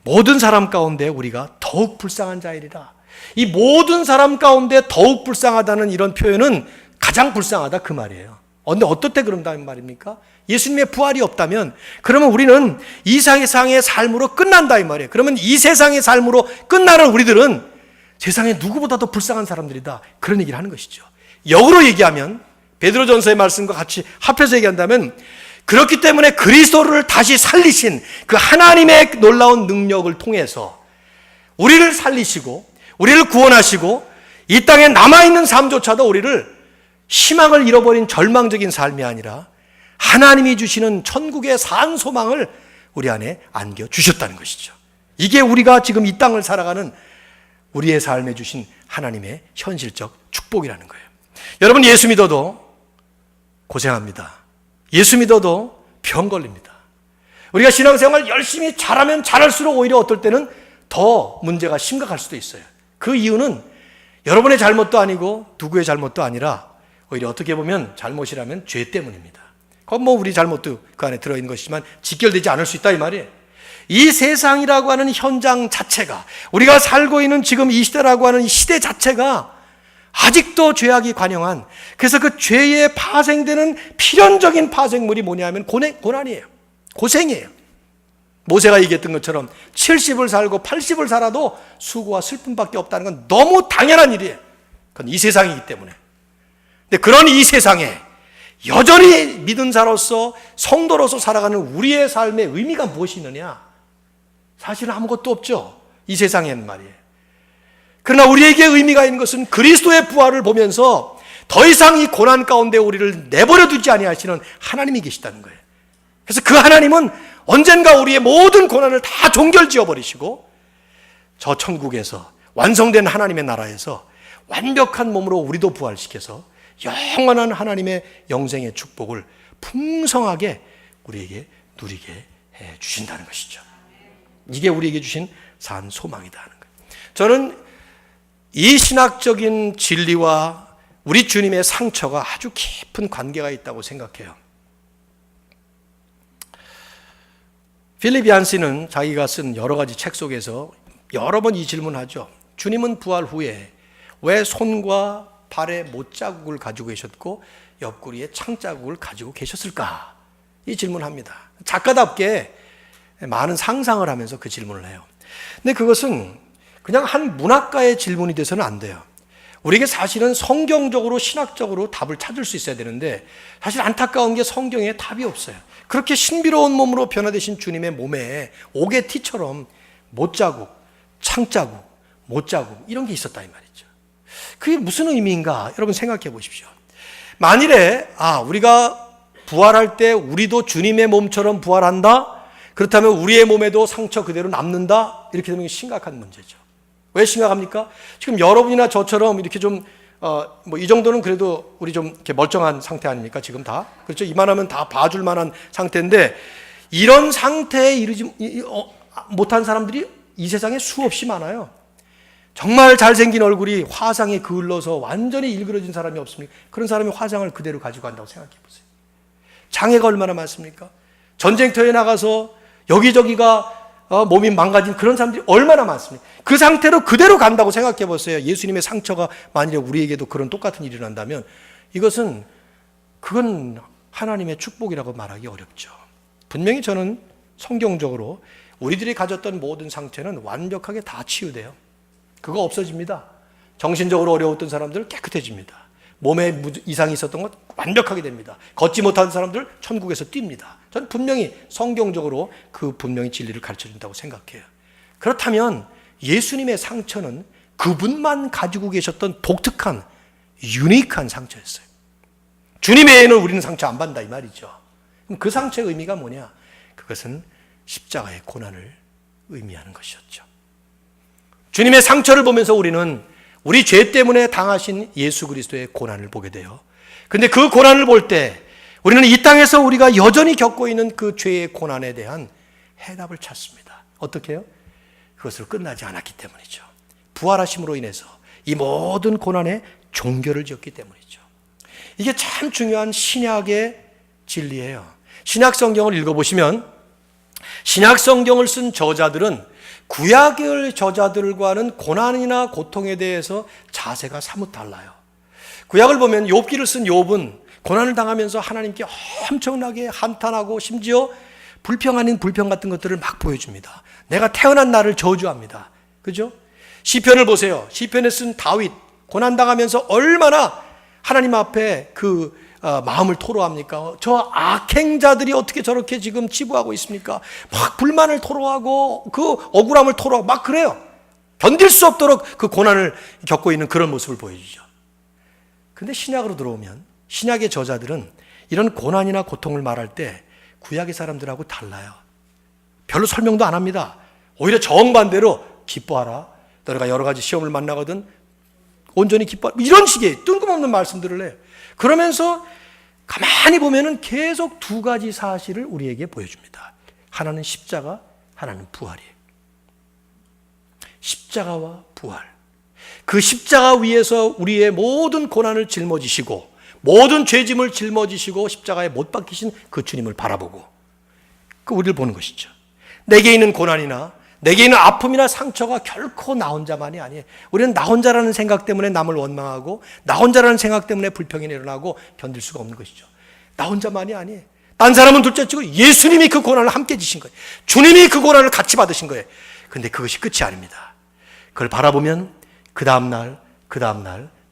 모든 사람 가운데 우리가 더욱 불쌍한 자이리라. 이 모든 사람 가운데 더욱 불쌍하다는 이런 표현은 가장 불쌍하다 그 말이에요. 그런데 어떨 때 그런다는 말입니까? 예수님의 부활이 없다면 그러면 우리는 이 세상의 삶으로 끝난다 이 말이에요. 그러면 이 세상의 삶으로 끝나는 우리들은 세상에 누구보다도 불쌍한 사람들이다. 그런 얘기를 하는 것이죠. 역으로 얘기하면 베드로전서의 말씀과 같이 합해서 얘기한다면 그렇기 때문에 그리스도를 다시 살리신 그 하나님의 놀라운 능력을 통해서 우리를 살리시고 우리를 구원하시고 이 땅에 남아있는 삶조차도 우리를 희망을 잃어버린 절망적인 삶이 아니라 하나님이 주시는 천국의 산 소망을 우리 안에 안겨주셨다는 것이죠. 이게 우리가 지금 이 땅을 살아가는 우리의 삶에 주신 하나님의 현실적 축복이라는 거예요. 여러분, 예수 믿어도 고생합니다. 예수 믿어도 병 걸립니다. 우리가 신앙생활 열심히 잘하면 잘할수록 오히려 어떨 때는 더 문제가 심각할 수도 있어요. 그 이유는 여러분의 잘못도 아니고 누구의 잘못도 아니라 오히려 어떻게 보면 잘못이라면 죄 때문입니다. 그건 뭐 우리 잘못도 그 안에 들어있는 것이지만 직결되지 않을 수 있다 이 말이에요. 이 세상이라고 하는 현장 자체가, 우리가 살고 있는 지금 이 시대라고 하는 이 시대 자체가 아직도 죄악이 관영한, 그래서 그 죄에 파생되는 필연적인 파생물이 뭐냐면 고난이에요. 고생이에요. 모세가 얘기했던 것처럼 70을 살고 80을 살아도 수고와 슬픔밖에 없다는 건 너무 당연한 일이에요. 그건 이 세상이기 때문에. 근데 그런 이 세상에 여전히 믿은 자로서 성도로서 살아가는 우리의 삶의 의미가 무엇이 있느냐? 사실은 아무것도 없죠. 이 세상에는 말이에요. 그러나 우리에게 의미가 있는 것은 그리스도의 부활을 보면서 더 이상 이 고난 가운데 우리를 내버려 두지 아니하시는 하나님이 계시다는 거예요. 그래서 그 하나님은 언젠가 우리의 모든 고난을 다 종결지어 버리시고 저 천국에서 완성된 하나님의 나라에서 완벽한 몸으로 우리도 부활시켜서 영원한 하나님의 영생의 축복을 풍성하게 우리에게 누리게 해 주신다는 것이죠. 이게 우리에게 주신 산 소망이다 하는 거예요. 저는 이 신학적인 진리와 우리 주님의 상처가 아주 깊은 관계가 있다고 생각해요. 필립 얀시는 자기가 쓴 여러 가지 책 속에서 여러 번 이 질문하죠. 주님은 부활 후에 왜 손과 발에 못자국을 가지고 계셨고 옆구리에 창자국을 가지고 계셨을까? 이 질문합니다. 작가답게 많은 상상을 하면서 그 질문을 해요. 근데 그것은 그냥 한 문학가의 질문이 돼서는 안 돼요. 우리에게 사실은 성경적으로 신학적으로 답을 찾을 수 있어야 되는데 사실 안타까운 게 성경에 답이 없어요. 그렇게 신비로운 몸으로 변화되신 주님의 몸에 옥의 티처럼 못자국, 창자국, 못자국 이런 게 있었다 이 말이죠. 그게 무슨 의미인가 여러분 생각해 보십시오. 만일에 우리가 부활할 때 우리도 주님의 몸처럼 부활한다? 그렇다면 우리의 몸에도 상처 그대로 남는다? 이렇게 되면 심각한 문제죠. 왜 심각합니까? 지금 여러분이나 저처럼 이렇게 좀 이 정도는 그래도 우리 좀 이렇게 멀쩡한 상태 아닙니까? 지금 다 그렇죠. 이만하면 다 봐줄 만한 상태인데 이런 상태에 이르지 못한 사람들이 이 세상에 수없이 많아요. 정말 잘생긴 얼굴이 화상에 그을러서 완전히 일그러진 사람이 없습니까? 그런 사람이 화상을 그대로 가지고 간다고 생각해 보세요. 장애가 얼마나 많습니까? 전쟁터에 나가서 여기저기가 몸이 망가진 그런 사람들이 얼마나 많습니까? 그 상태로 그대로 간다고 생각해 보세요. 예수님의 상처가 만일에 우리에게도 그런 똑같은 일이 일어난다면 그건 하나님의 축복이라고 말하기 어렵죠. 분명히 저는 성경적으로 우리들이 가졌던 모든 상처는 완벽하게 다 치유돼요. 그거 없어집니다. 정신적으로 어려웠던 사람들은 깨끗해집니다. 몸에 이상이 있었던 것 완벽하게 됩니다. 걷지 못한 사람들 천국에서 뜁니다. 저는 분명히 성경적으로 분명히 진리를 가르쳐준다고 생각해요. 그렇다면 예수님의 상처는 그분만 가지고 계셨던 독특한 유니크한 상처였어요. 주님 외에는 우리는 상처 안 받는다 이 말이죠. 그럼 그 상처의 의미가 뭐냐? 그것은 십자가의 고난을 의미하는 것이었죠. 주님의 상처를 보면서 우리는 우리 죄 때문에 당하신 예수 그리스도의 고난을 보게 돼요. 그런데 그 고난을 볼 때 우리는 이 땅에서 우리가 여전히 겪고 있는 그 죄의 고난에 대한 해답을 찾습니다. 어떻게 해요? 그것으로 끝나지 않았기 때문이죠. 부활하심으로 인해서 이 모든 고난에 종결을 지었기 때문이죠. 이게 참 중요한 신약의 진리예요. 신약 성경을 읽어보시면 신약 성경을 쓴 저자들은 구약의 저자들과는 고난이나 고통에 대해서 자세가 사뭇 달라요. 구약을 보면 욥기를 쓴 욥은 고난을 당하면서 하나님께 엄청나게 한탄하고 심지어 불평 아닌 불평 같은 것들을 막 보여줍니다. 내가 태어난 나를 저주합니다. 그죠? 시편을 보세요. 시편에 쓴 다윗 고난당하면서 얼마나 하나님 앞에 마음을 토로합니까? 저 악행자들이 어떻게 저렇게 지금 치부하고 있습니까? 막 불만을 토로하고 그 억울함을 토로하고 막 그래요. 견딜 수 없도록 그 고난을 겪고 있는 그런 모습을 보여주죠. 근데 신약으로 들어오면 신약의 저자들은 이런 고난이나 고통을 말할 때 구약의 사람들하고 달라요. 별로 설명도 안 합니다. 오히려 정반대로 기뻐하라. 너희가 여러 가지 시험을 만나거든 온전히 기뻐하라. 이런 식의 뜬금없는 말씀들을 해요. 그러면서 가만히 보면은 계속 두 가지 사실을 우리에게 보여줍니다. 하나는 십자가, 하나는 부활이에요. 십자가와 부활. 그 십자가 위에서 우리의 모든 고난을 짊어지시고 모든 죄짐을 짊어지시고 십자가에 못 박히신 그 주님을 바라보고 우리를 보는 것이죠. 내게 있는 고난이나 내게 있는 아픔이나 상처가 결코 나 혼자만이 아니에요. 우리는 나 혼자라는 생각 때문에 남을 원망하고 나 혼자라는 생각 때문에 불평이 일어나고 견딜 수가 없는 것이죠. 나 혼자만이 아니에요. 딴 사람은 둘째치고 예수님이 그 고난을 함께 지신 거예요. 주님이 그 고난을 같이 받으신 거예요. 그런데 그것이 끝이 아닙니다. 그걸 바라보면 그 다음날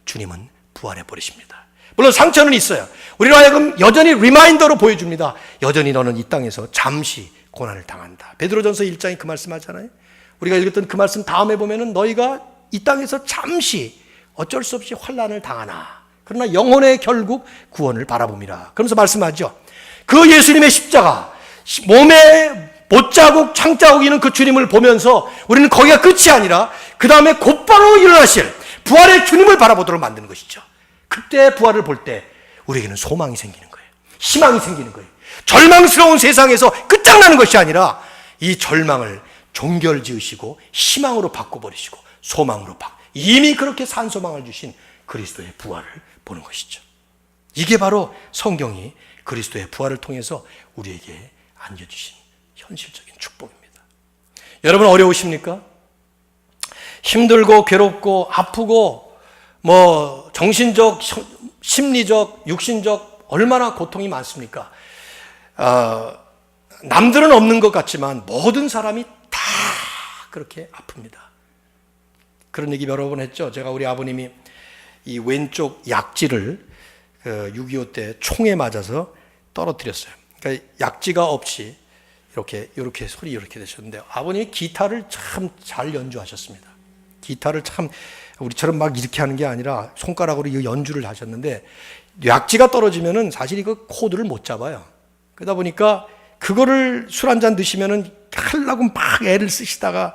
주님은 부활해 버리십니다. 물론 상처는 있어요. 우리로 하여금 여전히 리마인더로 보여줍니다. 여전히 너는 이 땅에서 잠시 고난을 당한다. 베드로전서 1장이 그 말씀하잖아요. 우리가 읽었던 그 말씀 다음에 보면은 너희가 이 땅에서 잠시 어쩔 수 없이 환난을 당하나 그러나 영혼의 결국 구원을 바라봅니다. 그러면서 말씀하죠. 그 예수님의 십자가 몸에 못자국 창자국 있는 그 주님을 보면서 우리는 거기가 끝이 아니라 그 다음에 곧바로 일어나실 부활의 주님을 바라보도록 만드는 것이죠. 그때 부활을 볼 때 우리에게는 소망이 생기는 거예요. 희망이 생기는 거예요. 절망스러운 세상에서 끝장나는 것이 아니라 이 절망을 종결지으시고 희망으로 바꿔버리시고 소망으로 이미 그렇게 산 소망을 주신 그리스도의 부활을 보는 것이죠. 이게 바로 성경이 그리스도의 부활을 통해서 우리에게 안겨주신 현실적인 축복입니다. 여러분 어려우십니까? 힘들고 괴롭고 아프고 정신적, 심리적, 육신적 얼마나 고통이 많습니까? 남들은 없는 것 같지만 모든 사람이 다 그렇게 아픕니다. 그런 얘기 여러 번 했죠. 제가 우리 아버님이 이 왼쪽 약지를 6.25 때 총에 맞아서 떨어뜨렸어요. 그러니까 약지가 없이 이렇게 소리 이렇게 되셨는데, 아버님이 기타를 참 잘 연주하셨습니다. 기타를 참 우리처럼 막 이렇게 하는 게 아니라 손가락으로 이 연주를 하셨는데, 약지가 떨어지면은 사실 이거 코드를 못 잡아요. 그러다 보니까 그거를 술 한잔 드시면은 하려고 막 애를 쓰시다가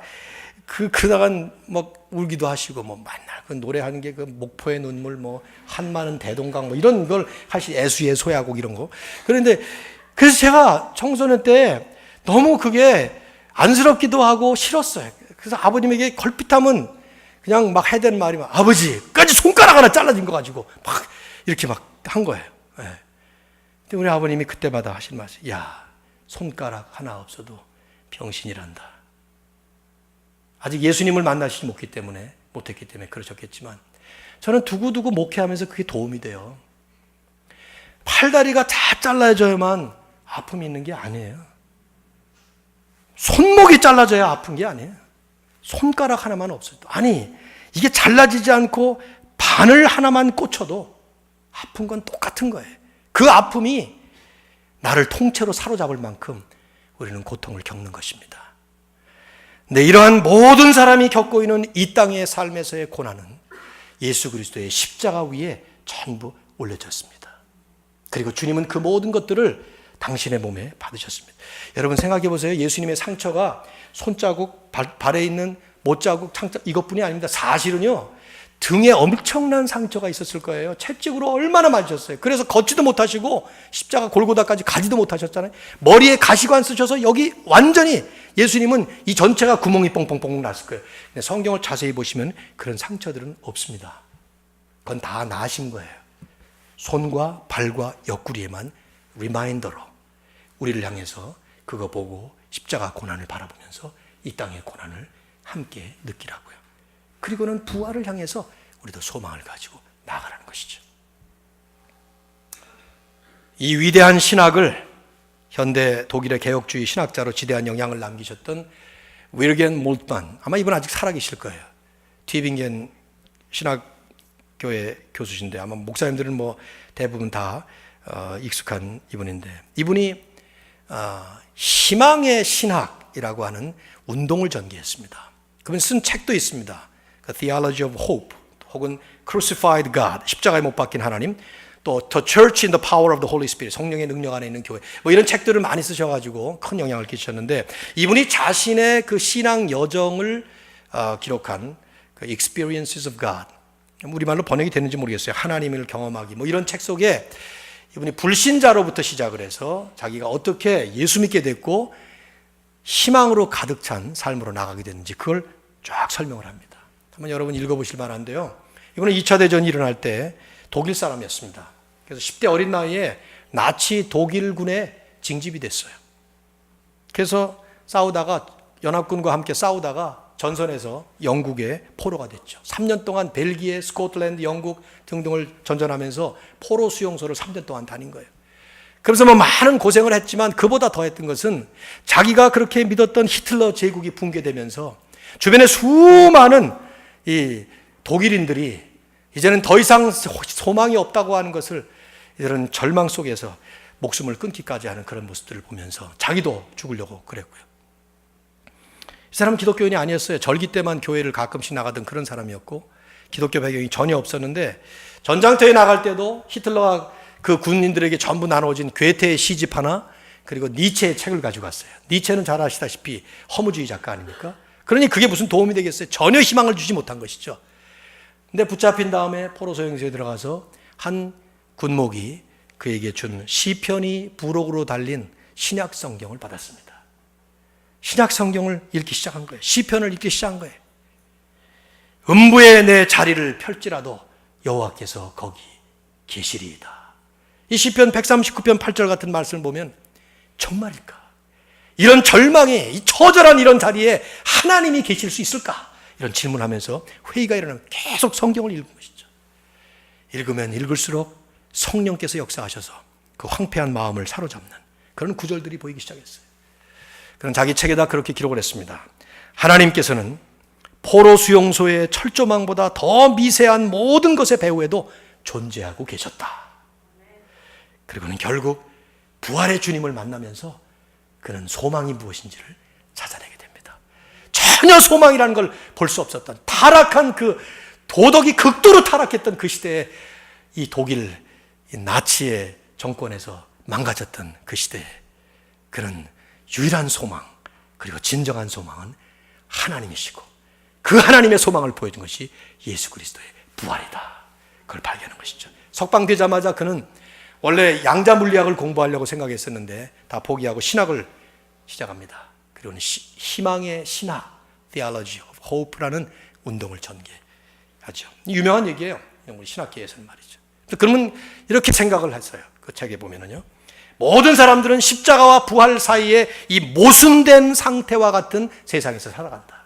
그러다간 뭐 울기도 하시고, 뭐 맨날 그 노래하는 게 그 목포의 눈물, 뭐 한마는 대동강, 뭐 이런 걸 하시, 애수의 소야곡 이런 거. 그런데 그래서 제가 청소년 때 너무 그게 안쓰럽기도 하고 싫었어요. 그래서 아버님에게 걸핏하면 그냥 막 해야 되는 말이 막, 아버지까지 손가락 하나 잘라진 거 가지고 막 이렇게 막 한 거예요. 네. 근데 우리 아버님이 그때마다 하신 말씀, 야, 손가락 하나 없어도 병신이란다. 아직 예수님을 만나시지 못했기 때문에 그러셨겠지만, 저는 두고두고 목회하면서 그게 도움이 돼요. 팔다리가 다 잘라져야만 아픔이 있는 게 아니에요. 손목이 잘라져야 아픈 게 아니에요. 손가락 하나만 없어도. 아니, 이게 잘라지지 않고 바늘 하나만 꽂혀도 아픈 건 똑같은 거예요. 그 아픔이 나를 통째로 사로잡을 만큼 우리는 고통을 겪는 것입니다. 근데 이러한 모든 사람이 겪고 있는 이 땅의 삶에서의 고난은 예수 그리스도의 십자가 위에 전부 올려졌습니다. 그리고 주님은 그 모든 것들을 당신의 몸에 받으셨습니다. 여러분 생각해 보세요. 예수님의 상처가 손자국, 발에 있는 못자국, 창자국 이것뿐이 아닙니다. 사실은요, 등에 엄청난 상처가 있었을 거예요. 채찍으로 얼마나 맞으셨어요. 그래서 걷지도 못하시고 십자가 골고다까지 가지도 못하셨잖아요. 머리에 가시관 쓰셔서 여기 완전히 예수님은 이 전체가 구멍이 뻥뻥뻥 났을 거예요. 근데 성경을 자세히 보시면 그런 상처들은 없습니다. 그건 다 나으신 거예요. 손과 발과 옆구리에만 리마인더로 우리를 향해서 그거 보고 십자가 고난을 바라보면서 이 땅의 고난을 함께 느끼라고요. 그리고는 부활을 향해서 우리도 소망을 가지고 나아가라는 것이죠. 이 위대한 신학을 현대 독일의 개혁주의 신학자로 지대한 영향을 남기셨던 윌겐 몰트만, 아마 이분 아직 살아계실 거예요. 튜빙겐 신학교회 교수신데 아마 목사님들은 뭐 대부분 다 익숙한 이분인데, 이분이 희망의 신학이라고 하는 운동을 전개했습니다. 그분 쓴 책도 있습니다. Theology of Hope, 혹은 Crucified God, 십자가에 못 박힌 하나님, 또 The Church in the Power of the Holy Spirit, 성령의 능력 안에 있는 교회, 뭐 이런 책들을 많이 쓰셔가지고 큰 영향을 끼치셨는데, 이분이 자신의 그 신앙 여정을 기록한 그 Experiences of God, 우리말로 번역이 되는지 모르겠어요. 하나님을 경험하기, 뭐 이런 책 속에 이분이 불신자로부터 시작을 해서 자기가 어떻게 예수 믿게 됐고 희망으로 가득 찬 삶으로 나가게 됐는지 그걸 쫙 설명을 합니다. 한번 여러분 읽어보실 만한데요. 이번에 2차 대전이 일어날 때 독일 사람이었습니다. 그래서 10대 어린 나이에 나치 독일군에 징집이 됐어요. 그래서 싸우다가, 연합군과 함께 싸우다가 전선에서 영국의 포로가 됐죠. 3년 동안 벨기에, 스코틀랜드, 영국 등등을 전전하면서 포로 수용소를 3년 동안 다닌 거예요. 그래서 뭐 많은 고생을 했지만 그보다 더 했던 것은 자기가 그렇게 믿었던 히틀러 제국이 붕괴되면서 주변에 수많은 이 독일인들이 이제는 더 이상 소망이 없다고 하는 것을, 이런 절망 속에서 목숨을 끊기까지 하는 그런 모습들을 보면서 자기도 죽으려고 그랬고요. 이 사람은 기독교인이 아니었어요. 절기 때만 교회를 가끔씩 나가던 그런 사람이었고 기독교 배경이 전혀 없었는데, 전장터에 나갈 때도 히틀러가 그 군인들에게 전부 나눠진 괴테의 시집 하나, 그리고 니체의 책을 가지고 갔어요. 니체는 잘 아시다시피 허무주의 작가 아닙니까? 그러니 그게 무슨 도움이 되겠어요? 전혀 희망을 주지 못한 것이죠. 근데 붙잡힌 다음에 포로 소용소에 들어가서 한 군목이 그에게 준 시편이 부록으로 달린 신약 성경을 받았습니다. 신약 성경을 읽기 시작한 거예요. 시편을 읽기 시작한 거예요. 음부에 내 자리를 펼지라도 여호와께서 거기 계시리이다. 이 시편 139편 8절 같은 말씀을 보면 정말일까? 이런 절망에, 이 처절한 이런 자리에 하나님이 계실 수 있을까? 이런 질문하면서 회의가 일어나면 계속 성경을 읽은 것이죠. 읽으면 읽을수록 성령께서 역사하셔서 그 황폐한 마음을 사로잡는 그런 구절들이 보이기 시작했어요. 그런 자기 책에다 그렇게 기록을 했습니다. 하나님께서는 포로 수용소의 철조망보다 더 미세한 모든 것의 배후에도 존재하고 계셨다. 그리고는 결국 부활의 주님을 만나면서 그는 소망이 무엇인지를 찾아내게 됩니다. 전혀 소망이라는 걸 볼 수 없었던 타락한 그 도덕이 극도로 타락했던 그 시대에 이 독일 이 나치의 정권에서 망가졌던 그 시대에 그는 유일한 소망 그리고 진정한 소망은 하나님이시고 그 하나님의 소망을 보여준 것이 예수 그리스도의 부활이다. 그걸 발견한 것이죠. 석방되자마자 그는 원래 양자 물리학을 공부하려고 생각했었는데 다 포기하고 신학을 시작합니다. 그리고는 희망의 신학, Theology of Hope라는 운동을 전개하죠. 유명한 얘기예요. 우리 신학계에서는 말이죠. 그러면 이렇게 생각을 했어요. 그 책에 보면은요. 모든 사람들은 십자가와 부활 사이에 이 모순된 상태와 같은 세상에서 살아간다.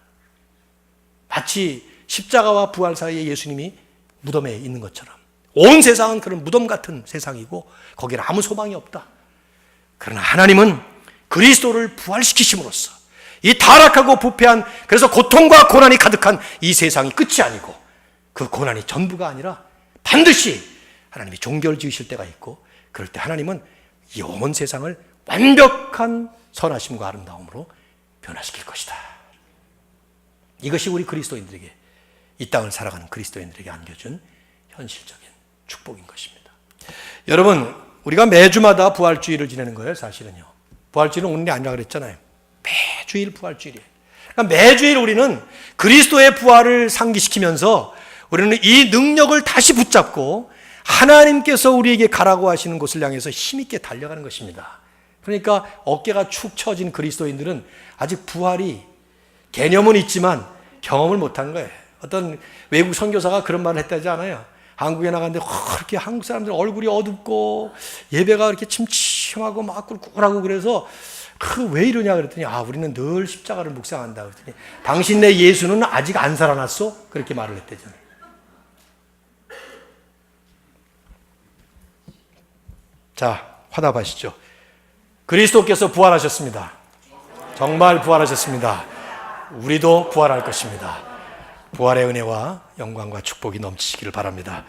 마치 십자가와 부활 사이에 예수님이 무덤에 있는 것처럼 온 세상은 그런 무덤 같은 세상이고 거기는 아무 소망이 없다. 그러나 하나님은 그리스도를 부활시키심으로써 이 타락하고 부패한 그래서 고통과 고난이 가득한 이 세상이 끝이 아니고 그 고난이 전부가 아니라 반드시 하나님이 종결 지으실 때가 있고 그럴 때 하나님은 이 온 세상을 완벽한 선하심과 아름다움으로 변화시킬 것이다. 이것이 우리 그리스도인들에게 이 땅을 살아가는 그리스도인들에게 안겨준 현실적인 축복인 것입니다. 여러분, 우리가 매주마다 부활주일을 지내는 거예요, 사실은요. 부활주일은 오늘이 아니라 그랬잖아요. 매주일 부활주일이에요. 그러니까 매주일 우리는 그리스도의 부활을 상기시키면서 우리는 이 능력을 다시 붙잡고 하나님께서 우리에게 가라고 하시는 곳을 향해서 힘있게 달려가는 것입니다. 그러니까 어깨가 축 처진 그리스도인들은 아직 부활이 개념은 있지만 경험을 못한 거예요. 어떤 외국 선교사가 그런 말을 했다지 않아요? 한국에 나갔는데 그렇게 한국 사람들 얼굴이 어둡고 예배가 이렇게 침침하고 막 꿀꿀하고 그래서 왜 이러냐 그랬더니 우리는 늘 십자가를 묵상한다 그랬더니 당신네 예수는 아직 안 살아났어? 그렇게 말을 했대잖아요. 자, 화답하시죠. 그리스도께서 부활하셨습니다. 정말 부활하셨습니다. 우리도 부활할 것입니다. 부활의 은혜와 영광과 축복이 넘치시기를 바랍니다.